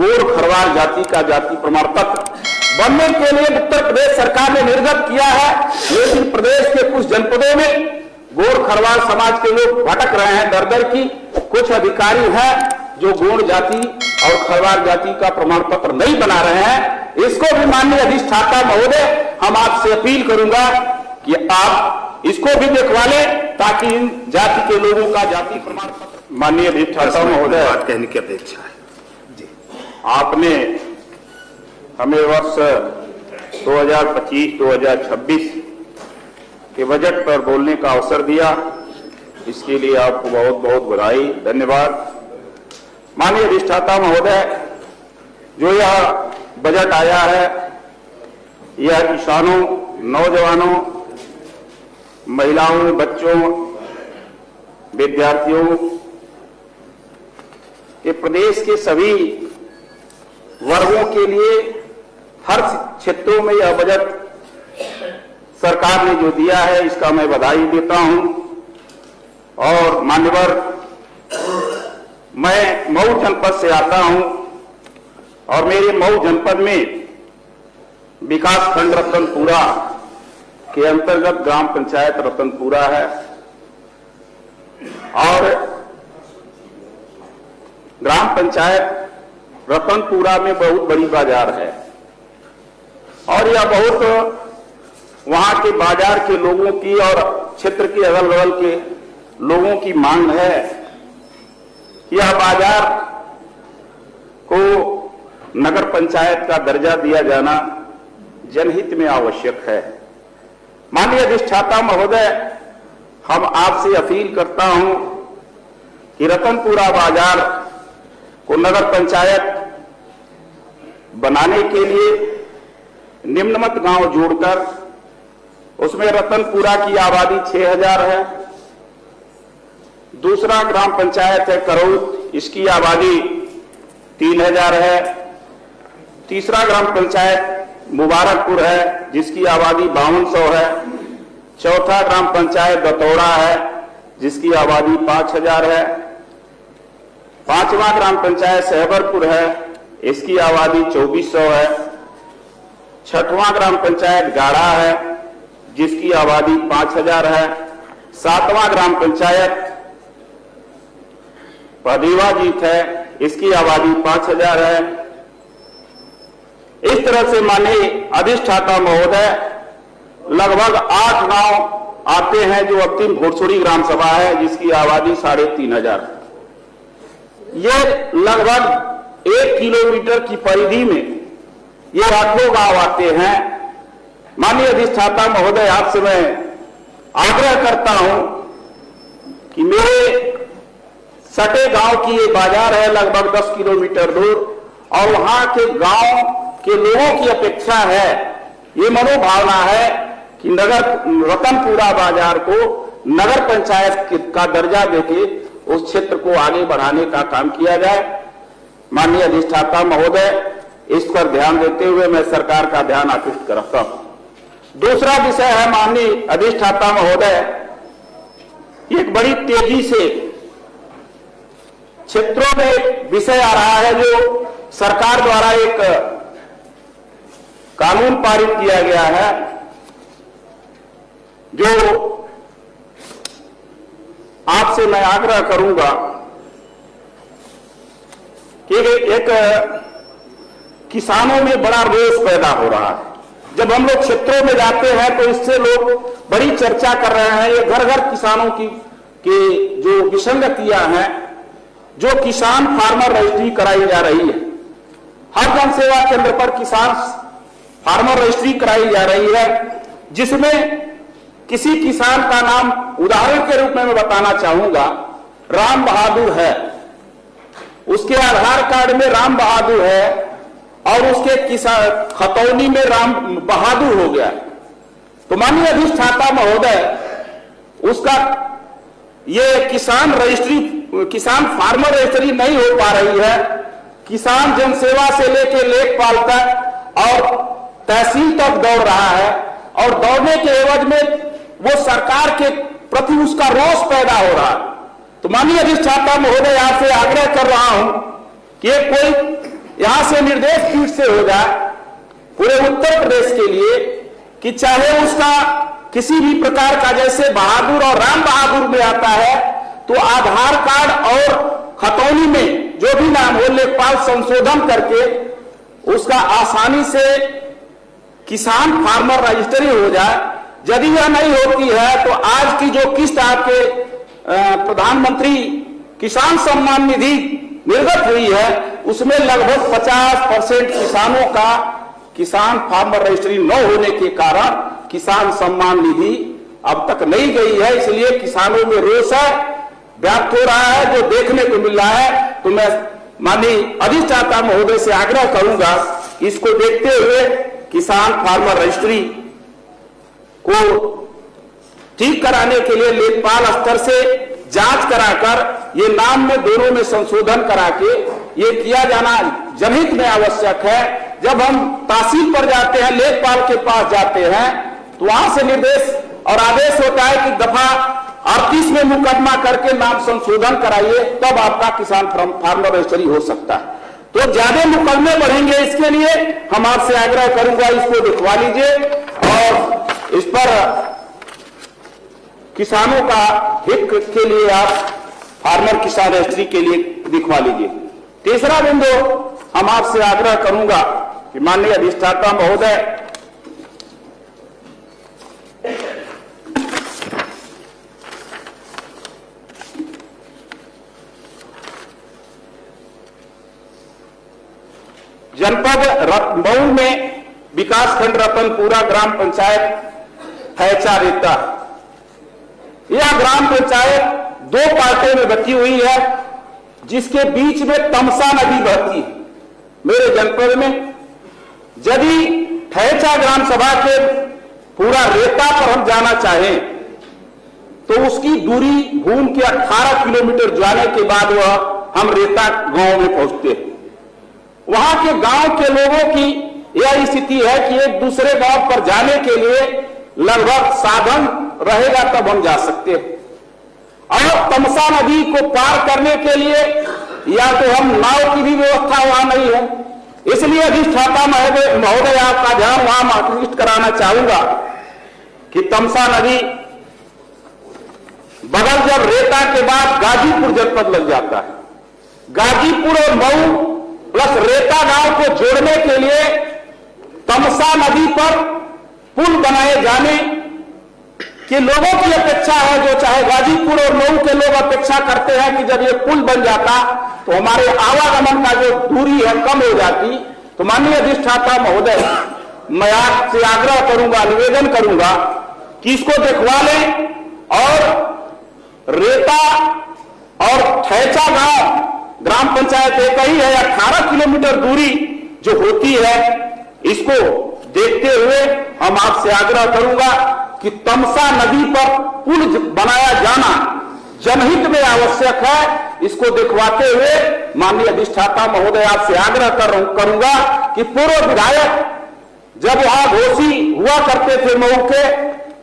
गोंड खरवार जाति का जाति प्रमाण पत्र बनने के लिए उत्तर प्रदेश सरकार ने निर्गत किया है, लेकिन प्रदेश के कुछ जनपदों में गोंड खरवार समाज के लोग भटक रहे हैं दर दर की। कुछ अधिकारी हैं जो गोंड जाति और खरवार जाति का प्रमाण पत्र नहीं बना रहे हैं। इसको भी माननीय अधिष्ठाता महोदय, हम आपसे अपील करूंगा कि आप इसको भी देखवा लें ताकि इन जाति के लोगों का जाति प्रमाण पत्र। माननीय अधिष्ठाता महोदय, बात कहने की अपेक्षा है। आपने हमें वर्ष 2025-2026 के बजट पर बोलने का अवसर दिया, इसके लिए आपको बहुत बहुत बधाई, धन्यवाद। माननीय अधिष्ठाता महोदय, जो यह बजट आया है यह किसानों, नौजवानों, महिलाओं, बच्चों, विद्यार्थियों के प्रदेश के सभी वर्गों के लिए हर क्षेत्रों में यह बजट सरकार ने जो दिया है इसका मैं बधाई देता हूं। और मान्यवर, मैं मऊ जनपद से आता हूं और मेरे मऊ जनपद में विकासखंड रतनपुरा के अंतर्गत ग्राम पंचायत रतनपुरा है और ग्राम पंचायत रतनपुरा में बहुत बड़ी बाजार है और यह बहुत वहां के बाजार के लोगों की और क्षेत्र के अगल बगल के लोगों की मांग है। यह बाजार को नगर पंचायत का दर्जा दिया जाना जनहित में आवश्यक है। माननीय अधिष्ठाता महोदय, हम आपसे अपील करता हूं कि रतनपुरा बाजार को नगर पंचायत बनाने के लिए निम्नमत गांव जोड़कर, उसमें रतनपुरा की आबादी 6000 है, दूसरा ग्राम पंचायत है करौत, इसकी आबादी 3000 है, तीसरा ग्राम पंचायत मुबारकपुर है जिसकी आबादी 5200 है, चौथा ग्राम पंचायत दतौड़ा है जिसकी आबादी 5000 है, पांचवा ग्राम पंचायत सहबरपुर है, इसकी आबादी 2400 है, छठवां ग्राम पंचायत गाड़ा है जिसकी आबादी 5000 है, सातवां ग्राम पंचायत पदीवा जीत है, इसकी आबादी 5000 है। इस तरह से माननीय अधिष्ठाता महोदय लगभग 8 गांव आते हैं जो अंतिम घोड़सोड़ी ग्राम सभा है जिसकी आबादी 3500 है। ये लगभग 1 किलोमीटर की परिधि में ये 8 गांव आते हैं। माननीय अधिष्ठाता महोदय, आपसे मैं आग्रह करता हूं कि मेरे सटे गांव की ये बाजार है लगभग 10 किलोमीटर दूर और वहां के गांव के लोगों की अपेक्षा है, ये मनोभावना है कि नगर रतनपुरा बाजार को नगर पंचायत का दर्जा देके उस क्षेत्र को आगे बढ़ाने का काम किया जाए। माननीय अधिष्ठाता महोदय, इस पर ध्यान देते हुए मैं सरकार का ध्यान आकृष्ट करता हूं। दूसरा विषय है माननीय अधिष्ठाता महोदय, एक बड़ी तेजी से क्षेत्रों में विषय आ रहा है जो सरकार द्वारा एक कानून पारित किया गया है जो आपसे मैं आग्रह करूंगा कि एक किसानों में बड़ा रोष पैदा हो रहा है। जब हम लोग क्षेत्रों में जाते हैं तो इससे लोग बड़ी चर्चा कर रहे हैं। ये घर घर किसानों की जो विसंगतियां हैं, जो किसान फार्मर रजिस्ट्री कराई जा रही है, हर जन सेवा केंद्र पर किसान फार्मर रजिस्ट्री कराई जा रही है, जिसमें किसी किसान का नाम उदाहरण के रूप में मैं बताना चाहूंगा, राम बहादुर है, उसके आधार कार्ड में राम बहादुर है और उसके किसान खतौनी में राम बहादुर हो गया। तो माननीय अधिष्ठाता महोदय, उसका ये किसान रजिस्ट्री, किसान फार्मर रजिस्ट्री नहीं हो पा रही है। किसान जनसेवा से लेकर लेखपाल तक और तहसील तक दौड़ रहा है और दौड़ने के एवज में वो सरकार के प्रति उसका रोष पैदा हो रहा है। तो माननीय अधिष्ठाता महोदय, आपसे आग्रह कर रहा हूं कि कोई यहां से निर्देश पीठ से हो जाए पूरे उत्तर प्रदेश के लिए कि चाहे उसका किसी भी प्रकार का, जैसे बहादुर और राम बहादुर में आता है, तो आधार कार्ड और खतौनी में जो भी नाम हो लेखपाल संशोधन करके उसका आसानी से किसान फार्मर रजिस्ट्री हो जाए। यदि यह नहीं होती है तो आज की जो किस्त आपके प्रधानमंत्री किसान सम्मान निधि निर्गत हुई है उसमें लगभग 50% किसानों का किसान फार्मर रजिस्ट्री न होने के कारण किसान सम्मान निधि अब तक नहीं गई है। इसलिए किसानों में रोष है, व्याप्त हो रहा है, जो देखने को मिल रहा है। तो मैं माननीय अधिष्ठाता महोदय से आग्रह करूंगा, इसको देखते हुए किसान फार्मर रजिस्ट्री को ठीक कराने के लिए लेखपाल स्तर से जांच कराकर ये नाम में दोनों में संशोधन करा के ये किया जाना जनहित में आवश्यक है। जब हम तहसील पर जाते हैं, लेखपाल के पास जाते हैं, तो वहां से निर्देश और आदेश होता है कि दफा 38 में मुकदमा करके नाम संशोधन कराइए, तब आपका किसान फार्मर रजिस्ट्री हो सकता है। तो ज्यादा मुकदमे बढ़ेंगे, इसके लिए हम आपसे आग्रह करूंगा, इसको दिखवा लीजिए और इस पर किसानों का हित के लिए आप फार्मर किसान रजिस्ट्री के लिए दिखवा लीजिए। तीसरा बिंदु हम आपसे आग्रह करूंगा कि माननीय अधिष्ठाता महोदय, जनपद मऊ में विकासखंड रतनपुरा ग्राम पंचायत हैचा रेता, यह ग्राम पंचायत 2 पार्टों में बटी हुई है, जिसके बीच में तमसा नदी बहती है। मेरे जनपद में यदि हैचा ग्राम सभा के पूरा रेता पर हम जाना चाहें तो उसकी दूरी घूम के 18 किलोमीटर जाने के बाद वह हम रेता गांव में पहुंचते हैं। वहां के गांव के लोगों की यह स्थिति है कि एक दूसरे गांव पर जाने के लिए लगभग साधन रहेगा तब हम जा सकते हैं, और तमसा नदी को पार करने के लिए या तो हम नाव की भी व्यवस्था वहां नहीं है। इसलिए अधिष्ठाता महोदय आपका ध्यान वहां आकृष्ट कराना चाहूंगा कि तमसा नदी बगल जब रेता के बाद गाजीपुर जनपद लग जाता है, गाजीपुर और मऊ प्लस रेता गांव को जोड़ने के लिए तमसा नदी पर पुल बनाए जाने की लोगों की अपेक्षा है। जो चाहे गाजीपुर और मऊ के लोग अपेक्षा करते हैं कि जब ये पुल बन जाता तो हमारे आवागमन का जो दूरी है कम हो जाती। तो माननीय अधिष्ठाता महोदय, मैं आपसे आग्रह करूंगा, निवेदन करूंगा कि इसको दिखवा लें और रेता और ठैचा गांव ग्राम पंचायत एक ही है, 18 किलोमीटर दूरी जो होती है, इसको देखते हुए हम आपसे आग्रह करूंगा कि तमसा नदी पर पुल बनाया जाना जनहित में आवश्यक है। इसको दिखवाते हुए माननीय अधिष्ठाता महोदय आपसे आग्रह करूंगा कि पूर्व विधायक जब वहां घोषी हुआ करते थे मऊ के,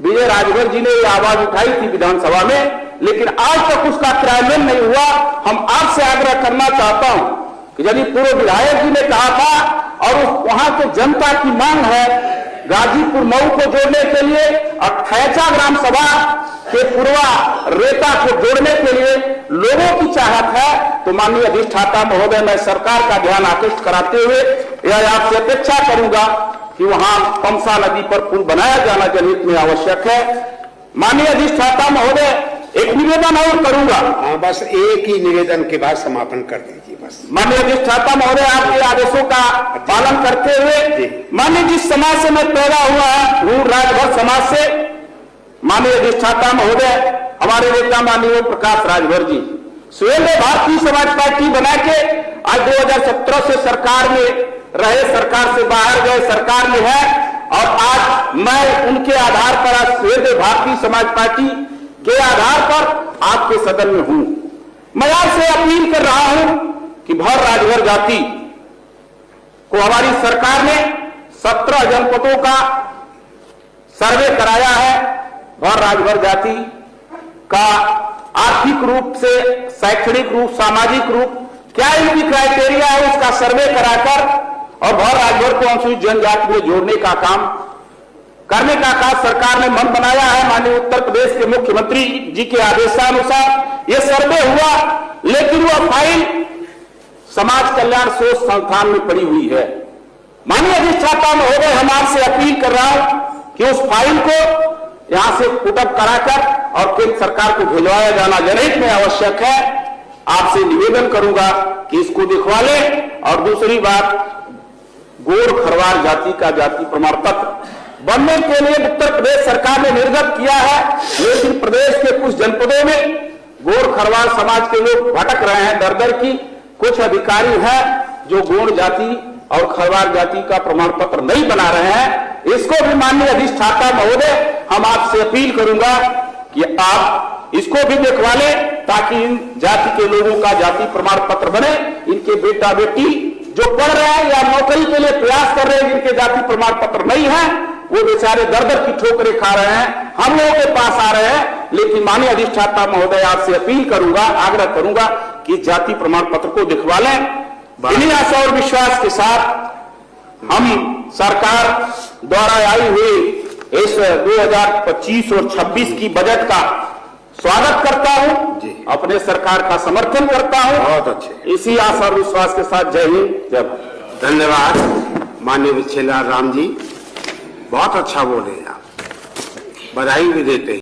विजय राजभर जी ने यह आवाज उठाई थी विधानसभा में, लेकिन आज तक उसका क्रियान्वयन नहीं हुआ। हम आपसे आग्रह करना चाहता हूं कि यदि पूर्व विधायक जी ने कहा था और वहां के जनता की मांग है गाजीपुर मऊ को जोड़ने के लिए और ठैचा ग्राम सभा के पूर्वा रेता को जोड़ने के लिए लोगों की चाहत है, तो माननीय अधिष्ठाता महोदय, मैं सरकार का ध्यान आकृष्ट कराते हुए यह आपसे अपेक्षा करूंगा कि वहां तमसा नदी पर पुल बनाया जाना जनहित में आवश्यक है। माननीय अधिष्ठाता महोदय, एक निवेदन और करूंगा। बस एक ही निवेदन के बाद समापन कर दीजिए बस। माननीय अधिष्ठाता महोदय, आपके आदेशों का पालन करते हुए, माननीय जिस समाज से मैं पैदा हुआ हूं, राजभर समाज से, माननीय अधिष्ठाता महोदय, हमारे नेता माननीय प्रकाश राजभर जी स्वयं भारतीय समाज पार्टी बना के आज 2017 से सरकार में रहे, सरकार से बाहर गए, सरकार में है, और आज मैं उनके आधार पर आज स्वयं भारतीय समाज पार्टी के आधार पर आपके सदन में हूं। मैं आपसे अपील कर रहा हूं कि भर राजभर जाति को हमारी सरकार ने 17 जनपदों का सर्वे कराया है। भर राजभर जाति का आर्थिक रूप से, शैक्षणिक रूप, सामाजिक रूप क्या इनकी क्राइटेरिया है उसका सर्वे कराकर और भर राज्यभर को अनुसूचित जनजाति में जोड़ने का काम करने का सरकार ने मन बनाया है। माननीय उत्तर प्रदेश के मुख्यमंत्री जी के आदेशानुसार यह सर्वे हुआ, लेकिन वह फाइल समाज कल्याण शोध संस्थान में पड़ी हुई है। माननीय अधिष्ठाता महोदय, हम आपसे अपील कर रहा हूं कि उस फाइल को यहां से पुटअप कराकर और केंद्र सरकार को भिजवाया जाना जनहित में आवश्यक है। आपसे निवेदन करूंगा कि इसको दिखवा लें। और दूसरी बात, गोर खरवार जाति का जाति प्रमाण पत्र बनने के लिए उत्तर प्रदेश सरकार ने निर्गत किया है, लेकिन प्रदेश के कुछ जनपदों में गोर खरवार समाज के लोग भटक रहे हैं दर दर की। कुछ अधिकारी हैं जो गोंड जाति और खरवार जाति का प्रमाण पत्र नहीं बना रहे हैं। इसको भी माननीय अधिष्ठाता महोदय, हम आपसे अपील करूंगा कि आप इसको भी दिखवा लें, ताकि इन जाति के लोगों का जाति प्रमाण पत्र बने। इनके बेटा बेटी जो पढ़ रहे हैं या नौकरी के लिए प्रयास कर रहे हैं, जिनके जाति प्रमाण पत्र नहीं है, वो बेचारे दर दर की ठोकरें खा रहे हैं, हम लोगों के पास आ रहे हैं। लेकिन माननीय अधिष्ठाता महोदय, आपसे अपील करूंगा, आग्रह करूंगा कि जाति प्रमाण पत्र को दिखवा लें। इन्हीं आशा और विश्वास के साथ हम सरकार द्वारा आई हुई इस 2025 और 26 की बजट का स्वागत करता हूं, अपने सरकार का समर्थन करता हूं। बहुत अच्छे। इसी आशा और विश्वास के साथ जय हिंद, जय भारत। धन्यवाद माननीय विच्छेलाल राम जी, बहुत अच्छा बोले आप, बधाई भी देते हैं।